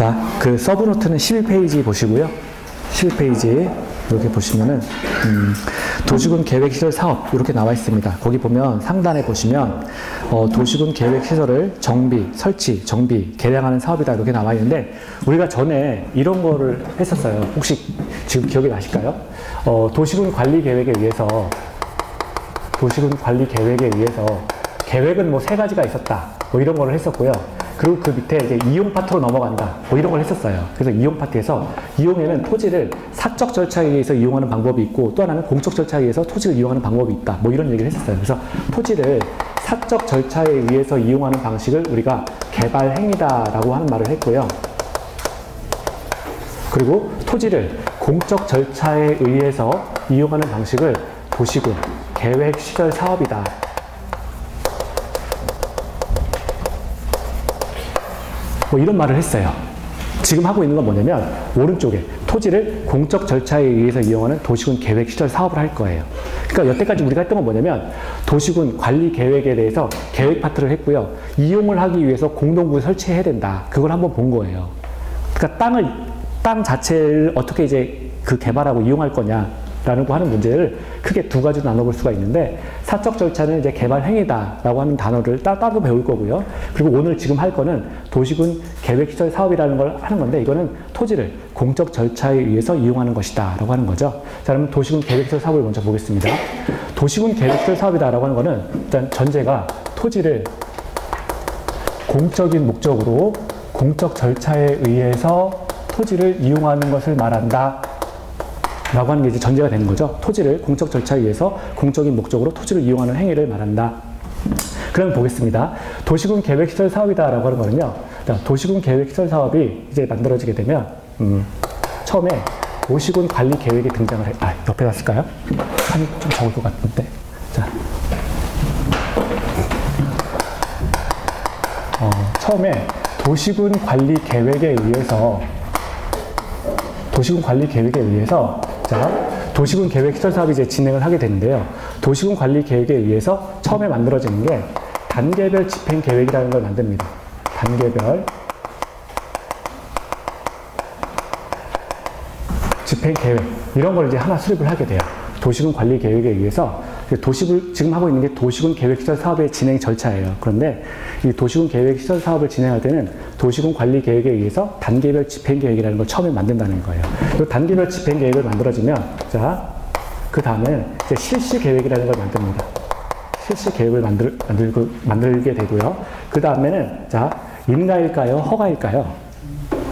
자, 그 서브노트는 11페이지 보시고요. 11페이지 이렇게 보시면은 도시군 계획시설 사업 이렇게 나와 있습니다. 거기 보면 상단에 보시면 도시군 계획시설을 정비, 설치, 정비, 개량하는 사업이다 이렇게 나와 있는데 우리가 전에 이런 거를 했었어요. 혹시 지금 기억이 나실까요? 도시군 관리 계획에 의해서 계획은 뭐 3가지가 있었다. 뭐 이런 거를 했었고요. 그리고 그 밑에 이제 이용 파트로 넘어간다. 뭐 이런 걸 했었어요. 그래서 이용 파트에서 이용에는 토지를 사적 절차에 의해서 이용하는 방법이 있고 또 하나는 공적 절차에 의해서 토지를 이용하는 방법이 있다. 뭐 이런 얘기를 했었어요. 그래서 토지를 사적 절차에 의해서 이용하는 방식을 우리가 개발 행위다라고 하는 말을 했고요. 그리고 토지를 공적 절차에 의해서 이용하는 방식을 도시군 계획시설 사업이다. 뭐 이런 말을 했어요. 지금 하고 있는 건 뭐냐면 오른쪽에 토지를 공적 절차에 의해서 이용하는 도시군 계획시설 사업을 할 거예요. 그러니까 여태까지 우리가 했던 건 뭐냐면 도시군 관리 계획에 대해서 계획 파트를 했고요. 이용을 하기 위해서 공동구를 설치해야 된다. 그걸 한번 본 거예요. 그러니까 땅 자체를 어떻게 이제 그 개발하고 이용할 거냐라는 거 하는 문제를 크게 2가지로 나눠볼 수가 있는데 사적 절차는 이제 개발 행위다라고 하는 단어를 따로 배울 거고요. 그리고 오늘 지금 할 거는 도시군 계획시설 사업이라는 걸 하는 건데 이거는 토지를 공적 절차에 의해서 이용하는 것이다 라고 하는 거죠. 자, 그럼 도시군 계획시설 사업을 먼저 보겠습니다. 도시군 계획시설 사업이다 라고 하는 거는 일단 전제가 토지를 공적인 목적으로 공적 절차에 의해서 토지를 이용하는 것을 말한다 라고 하는 게 이제 전제가 되는 거죠. 토지를 공적 절차에 의해서 공적인 목적으로 토지를 이용하는 행위를 말한다. 그럼 보겠습니다. 도시군 계획시설 사업이다 라고 하는 거는요. 도시군 계획시설 사업이 이제 만들어지게 되면 처음에 도시군 관리 계획이 등장을 해. 옆에 놨을까요? 칸이 좀 적을 것 같은데. 자, 처음에 도시군 관리 계획에 의해서 자, 도시군 계획시설 사업이 이제 진행을 하게 되는데요. 도시군 관리 계획에 의해서 처음에 만들어지는 게 단계별 집행 계획이라는 걸 만듭니다. 단계별 집행 계획 이런 걸 이제 하나 수립을 하게 돼요. 도시군 관리 계획에 의해서 지금 하고 있는 게 도시군 계획시설 사업의 진행 절차예요. 그런데 이 도시군 계획시설 사업을 진행할 때는 도시군 관리 계획에 의해서 단계별 집행 계획이라는 걸 처음에 만든다는 거예요. 이 단계별 집행 계획을 만들어지면 자, 그 다음에 이제 실시 계획이라는 걸 만듭니다. 실시 계획을 만들게 되고요. 그 다음에는 자, 인가일까요? 허가일까요?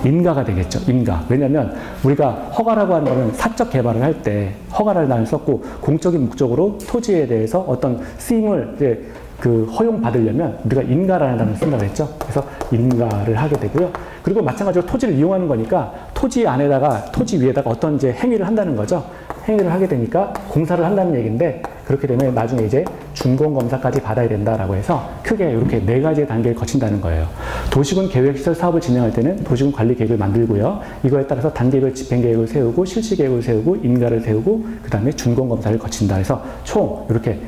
인가가 되겠죠. 인가. 왜냐면 우리가 허가라고 하는 거는 사적 개발을 할 때 허가를 나는 썼고 공적인 목적으로 토지에 대해서 어떤 쓰임을 이제 그 허용받으려면 우리가 인가라는 단어를 쓴다고 했죠. 그래서 인가를 하게 되고요. 그리고 마찬가지로 토지를 이용하는 거니까 토지 위에다가 어떤 이제 행위를 한다는 거죠. 행위를 하게 되니까 공사를 한다는 얘기인데 그렇게 되면 나중에 이제 준공검사까지 받아야 된다라고 해서 크게 이렇게 4가지의 단계를 거친다는 거예요. 도시군 계획시설 사업을 진행할 때는 도시군 관리 계획을 만들고요. 이거에 따라서 단계별 집행 계획을 세우고 실시 계획을 세우고 인가를 세우고 그 다음에 준공검사를 거친다 해서 총 이렇게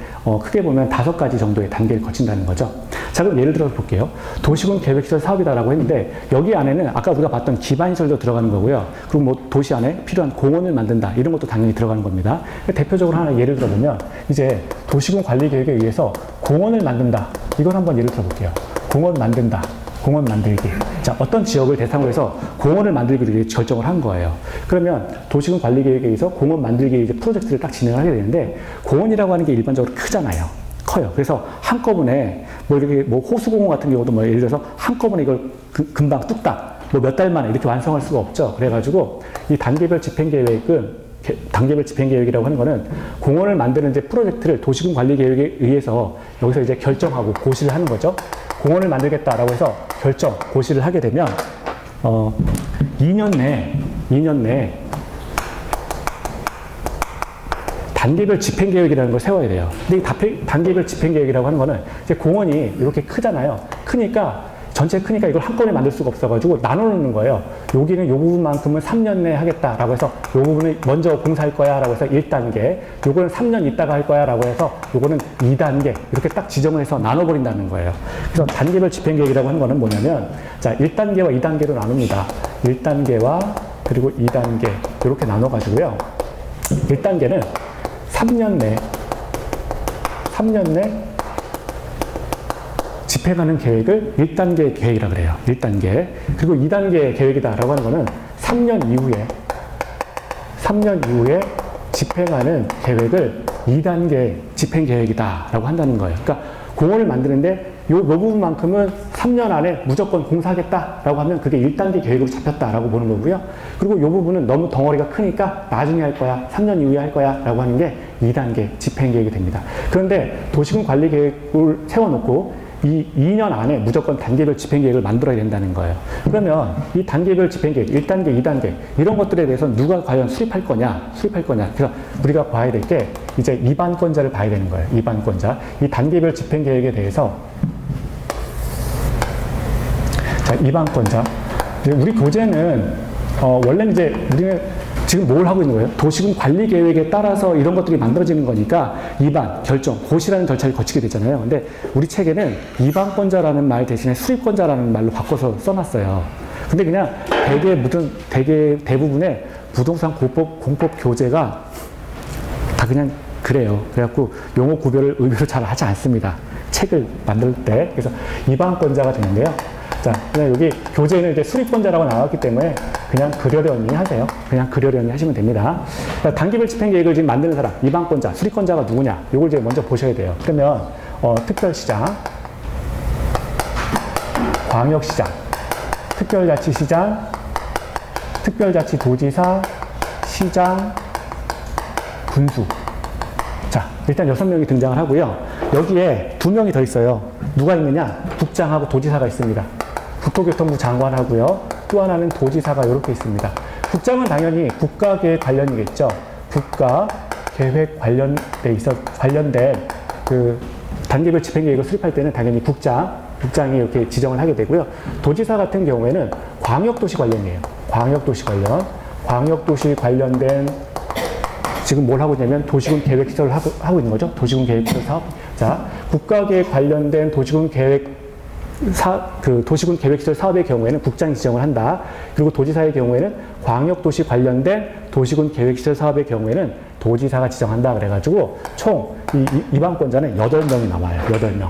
크게 보면 5가지 정도의 단계를 거친다는 거죠. 자, 그럼 예를 들어서 볼게요. 도시군 계획시설 사업이다라고 했는데 여기 안에는 아까 우리가 봤던 기반시설도 들어가는 거고요. 그리고 뭐 도시 안에 필요한 공원을 만든다 이런 것도 당연히 들어가는 겁니다. 대표적으로 하나 예를 들어보면 이제 도시군 관리 계획에 의해서 공원을 만든다. 이걸 한번 예를 들어 볼게요. 공원 만든다. 공원 만들기. 자, 어떤 지역을 대상으로 해서 공원을 만들기로 결정을 한 거예요. 그러면 도시군 관리 계획에 의해서 공원 만들기 이제 프로젝트를 딱 진행하게 되는데 공원이라고 하는 게 일반적으로 크잖아요. 커요. 그래서 한꺼번에 뭐 이렇게 뭐 호수공원 같은 경우도 뭐 예를 들어서 한꺼번에 이걸 금방 뚝딱 뭐 몇 달 만에 이렇게 완성할 수가 없죠. 그래가지고 이 단계별 집행계획이라고 하는 거는 공원을 만드는 이제 프로젝트를 도시군 관리 계획에 의해서 여기서 이제 결정하고 고시를 하는 거죠. 공원을 만들겠다라고 해서 고시를 하게 되면 2년 내에 단계별 집행계획이라는 걸 세워야 돼요. 근데 이 단계별 집행계획이라고 하는 거는 이제 공원이 이렇게 크잖아요. 크니까 전체 크니까 이걸 한꺼번에 만들 수가 없어가지고 나눠놓는 거예요. 여기는 요 부분만큼은 3년 내에 하겠다라고 해서 요 부분을 먼저 공사할 거야 라고 해서 1단계, 요거는 3년 있다가 할 거야 라고 해서 요거는 2단계 이렇게 딱 지정을 해서 나눠버린다는 거예요. 그래서 단계별 집행계획이라고 하는 거는 뭐냐면 자 1단계와 2단계로 나눕니다. 1단계와 그리고 2단계 이렇게 나눠가지고요. 1단계는 3년 내 집행하는 계획을 1단계 계획이라고 그래요. 1단계. 그리고 2단계 계획이다라고 하는 거는 3년 이후에 집행하는 계획을 2단계 집행 계획이다라고 한다는 거예요. 그러니까 공원을 만드는데 요 부분만큼은 3년 안에 무조건 공사하겠다라고 하면 그게 1단계 계획으로 잡혔다라고 보는 거고요. 그리고 요 부분은 너무 덩어리가 크니까 나중에 할 거야, 3년 이후에 할 거야 라고 하는 게 2단계 집행 계획이 됩니다. 그런데 도시군 관리 계획을 세워놓고 이 2년 안에 무조건 단계별 집행계획을 만들어야 된다는 거예요. 그러면 이 단계별 집행계획, 1단계, 2단계 이런 것들에 대해서 누가 과연 수립할 거냐. 그래서 우리가 봐야 될 게 이제 이반권자를 봐야 되는 거예요. 이반권자. 이 단계별 집행계획에 대해서 자, 이반권자. 우리 교재는 원래는 이제 우리는 지금 뭘 하고 있는 거예요? 도시군 관리 계획에 따라서 이런 것들이 만들어지는 거니까 입안, 결정, 고시라는 절차를 거치게 되잖아요. 근데 우리 책에는 입안권자라는 말 대신에 수립권자라는 말로 바꿔서 써놨어요. 근데 그냥 대부분의 부동산 공법 교재가 다 그냥 그래요. 그래갖고 용어 구별을 의외로 잘 하지 않습니다. 책을 만들 때. 그래서 입안권자가 되는데요. 자, 그냥 여기 교재에는 이제 수립권자라고 나왔기 때문에 그냥 그러려니 하세요. 그냥 그러려니 하시면 됩니다. 그러니까 단계별 집행계획을 지금 만드는 사람, 이반권자, 수립권자가 누구냐? 요걸 이제 먼저 보셔야 돼요. 그러면, 특별시장, 광역시장, 특별자치시장, 특별자치도지사, 시장, 군수. 자, 일단 6명이 등장을 하고요. 여기에 2명이 더 있어요. 누가 있느냐? 국장하고 도지사가 있습니다. 국토교통부 장관하고요. 또 하나는 도지사가 이렇게 있습니다. 국장은 당연히 국가계획 관련이겠죠. 국가계획 관련된 그 단계별 집행계획을 수립할 때는 당연히 국장이 이렇게 지정을 하게 되고요. 도지사 같은 경우에는 광역도시 관련이에요. 광역도시 관련된 지금 뭘 하고 있냐면 도시군 계획 시설을 하고 있는 거죠. 도시군 계획 시설 사업. 자, 국가계획 관련된 도시군 계획시설 사업의 경우에는 국장이 지정을 한다. 그리고 도지사의 경우에는 광역도시 관련된 도시군 계획시설 사업의 경우에는 도지사가 지정한다. 그래가지고 총 이반권자는 8명이 나와요. 8명.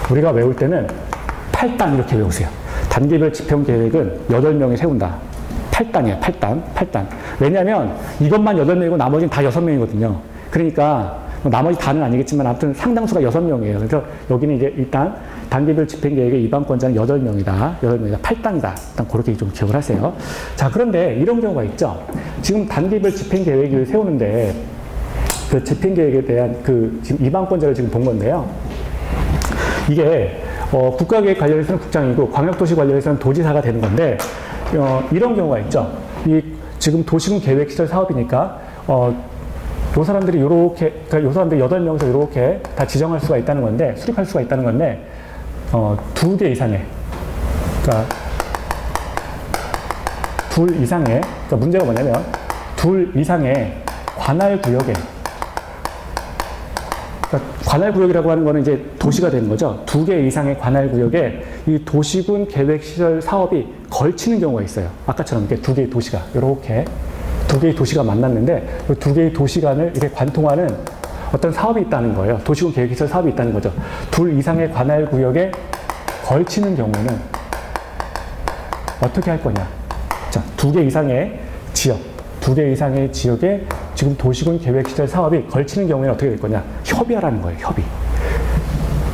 우리가 외울 때는 8단 이렇게 외우세요. 단계별 집행계획은 8명이 세운다. 8단이에요. 8단. 왜냐하면 이것만 8명이고 나머지는 다 6명이거든요. 그러니까 나머지 다는 아니겠지만 아무튼 상당수가 6명이에요. 그래서 여기는 이제 일단 단계별 집행계획의 이반권자는 8명이다. 8단이다. 일단 그렇게 좀 기억을 하세요. 자, 그런데 이런 경우가 있죠. 지금 단계별 집행계획을 세우는데 그 집행계획에 대한 지금 이반권자를 지금 본 건데요. 이게 국가계획 관련해서는 국장이고 광역도시 관련해서는 도지사가 되는 건데 이런 경우가 있죠. 지금 도시군 계획시설 사업이니까 요 사람들이 그러니까 요 사람들이 8명에서 요렇게 다 지정할 수가 있다는 건데, 수립할 수가 있다는 건데, 2개 이상의, 그러니까 그러니까 문제가 뭐냐면, 2 이상의 관할구역에, 그러니까 관할구역이라고 하는 거는 이제 도시가 되는 거죠. 2개 이상의 관할구역에 이 도시군 계획시설 사업이 걸치는 경우가 있어요. 아까처럼 이렇게 2개의 도시가, 요렇게. 2개의 도시가 만났는데 그 2개의 도시 간을 이렇게 관통하는 어떤 사업이 있다는 거예요. 도시군 계획시설 사업이 있다는 거죠. 2 이상의 관할구역에 걸치는 경우에는 어떻게 할 거냐. 자, 2개 이상의 지역에 지금 도시군 계획시설 사업이 걸치는 경우에는 어떻게 될 거냐. 협의하라는 거예요. 협의.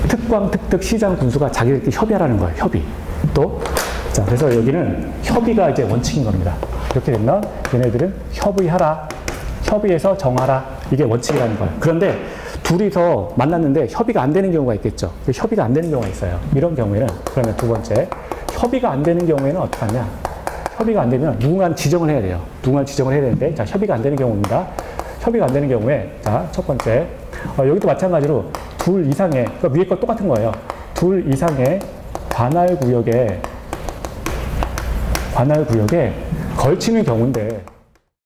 특광, 특특, 시장, 군수가 자기들끼리 협의하라는 거예요. 협의. 또, 자, 그래서 여기는 협의가 이제 원칙인 겁니다. 이렇게 되면 얘네들은 협의해서 정하라. 이게 원칙이라는 거예요. 그런데 둘이서 만났는데 협의가 안 되는 경우가 있겠죠. 협의가 안 되는 경우가 있어요. 이런 경우에는, 그러면 두 번째, 협의가 안 되는 경우에는 어떻게 하냐. 협의가 안 되면 누군가 지정을 해야 돼요. 누군가 지정을 해야 되는데, 자, 협의가 안 되는 경우입니다. 협의가 안 되는 경우에, 자, 첫 번째, 여기도 마찬가지로 2 이상의, 그러니까 위에 거 똑같은 거예요. 2 이상의 관할 구역에 걸치는 경우인데